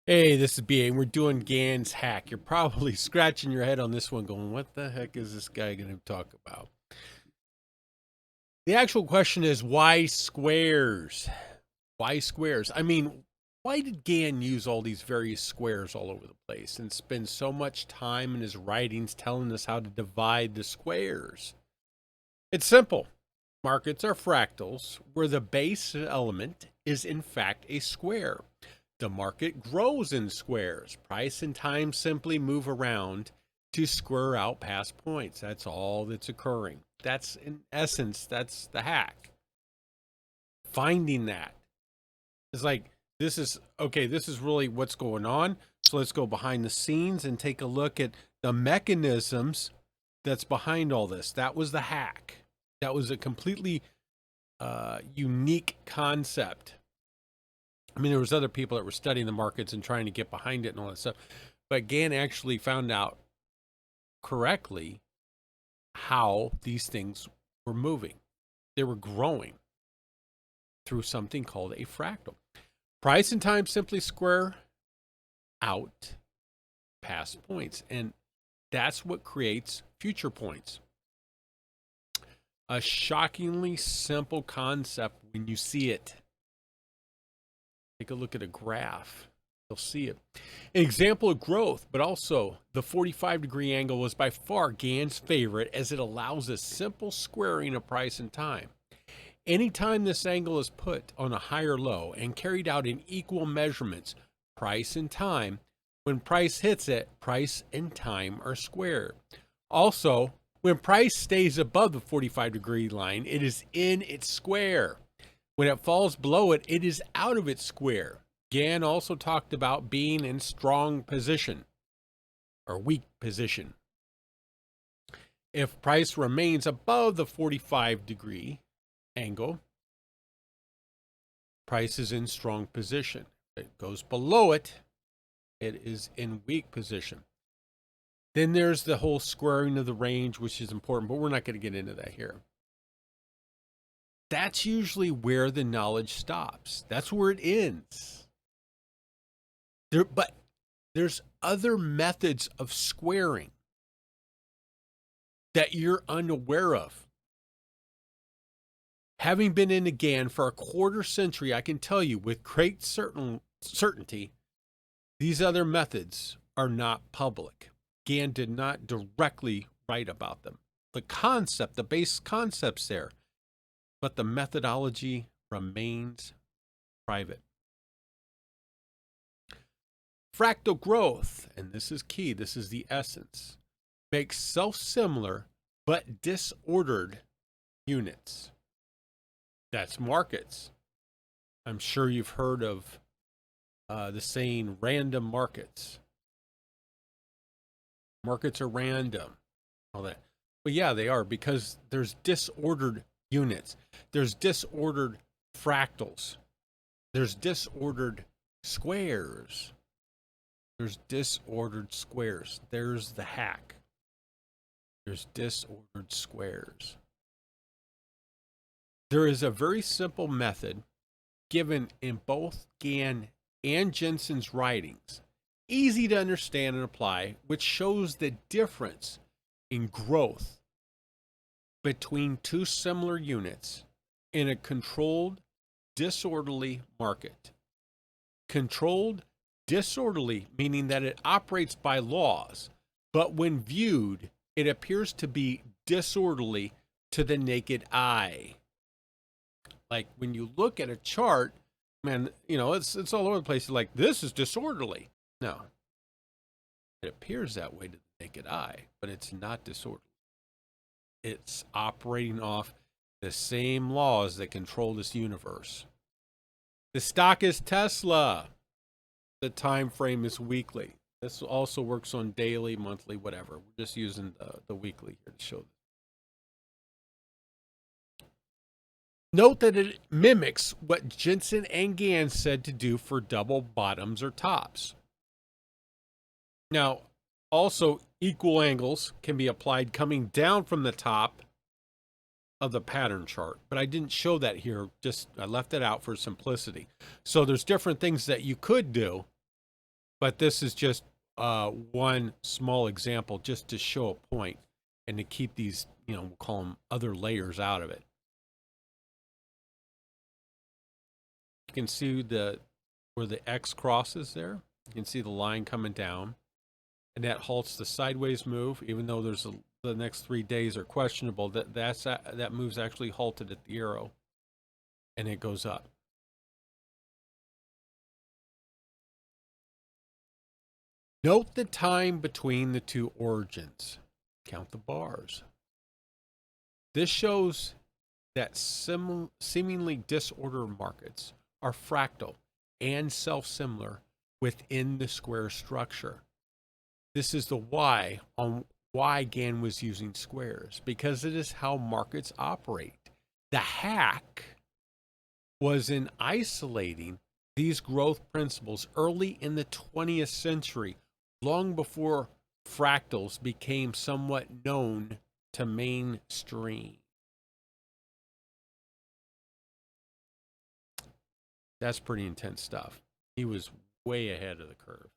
Hey, this is BA, and we're doing Gann's hack. You're probably scratching your head on this one going, what the heck is this guy going to talk about? The actual question is, why squares? Why squares? I mean, why did Gann use all these various squares all over the place and spend so much time in his writings telling us how to divide the squares? It's simple. Markets are fractals, where the base element is in fact a square. The market grows in squares. Price and time simply move around to square out past points. That's all that's occurring. That's, in essence, that's the hack. Finding that. It's like, this is, okay, this is really what's going on. So let's go behind the scenes and take a look at the mechanisms that's behind all this. That was the hack. That was a completely unique concept. I mean, there was other people that were studying the markets and trying to get behind it and all that stuff. But Gann actually found out correctly how these things were moving. They were growing through something called a fractal. Price and time simply square out past points. And that's what creates future points. A shockingly simple concept when you see it. Take a look at a graph. You'll see it. An example of growth, but also the 45-degree angle was by far Gann's favorite as it allows a simple squaring of price and time. Anytime this angle is put on a higher low and carried out in equal measurements, price and time, when price hits it, price and time are squared. Also, when price stays above the 45-degree line, it is in its square. When it falls below it, it is out of its square. Gann also talked about being in strong position or weak position. If price remains above the 45-degree angle, price is in strong position. If it goes below it, it is in weak position. Then there's the whole squaring of the range, which is important, but we're not going to get into that here. That's usually where the knowledge stops. That's where it ends. But there's other methods of squaring that you're unaware of. Having been in the Gann for a quarter century, I can tell you with great certainty, these other methods are not public. Gann did not directly write about them. The concept, the base concept's there, but the methodology remains private. Fractal growth, and this is key, this is the essence, makes self-similar but disordered units. That's markets. I'm sure you've heard of the saying random markets. Markets are random, all that. But yeah, they are, because there's disordered units. There's disordered fractals. There's disordered squares. There's disordered squares. There's the hack. There's disordered squares. There is a very simple method given in both Gann and Jensen's writings, easy to understand and apply, which shows the difference in growth between two similar units in a controlled, disorderly market. Controlled, disorderly, meaning that it operates by laws, but when viewed, it appears to be disorderly to the naked eye. Like when you look at a chart, man, you know, it's all over the place. Like, this is disorderly. No, it appears that way to the naked eye, but it's not disorderly. It's operating off the same laws that control this universe. The stock is Tesla. The time frame is weekly. This also works on daily, monthly, whatever. We're just using the weekly here to show this. Note that it mimics what Jensen and Gann said to do for double bottoms or tops. Now, also, equal angles can be applied coming down from the top of the pattern chart, but I didn't show that here. Just I left it out for simplicity. So there's different things that you could do But this is just one small example just to show a point and to keep these, we'll call them other layers out of it. You can see where the X crosses there. You can see the line coming down, and that halts the sideways move, even though the next 3 days are questionable. That move's actually halted at the arrow, and it goes up. Note the time between the two origins. Count the bars. This shows that seemingly disordered markets are fractal and self-similar within the square structure. This is the why on why Gann was using squares, because it is how markets operate. The hack was in isolating these growth principles early in the 20th century, long before fractals became somewhat known to mainstream. That's pretty intense stuff. He was way ahead of the curve.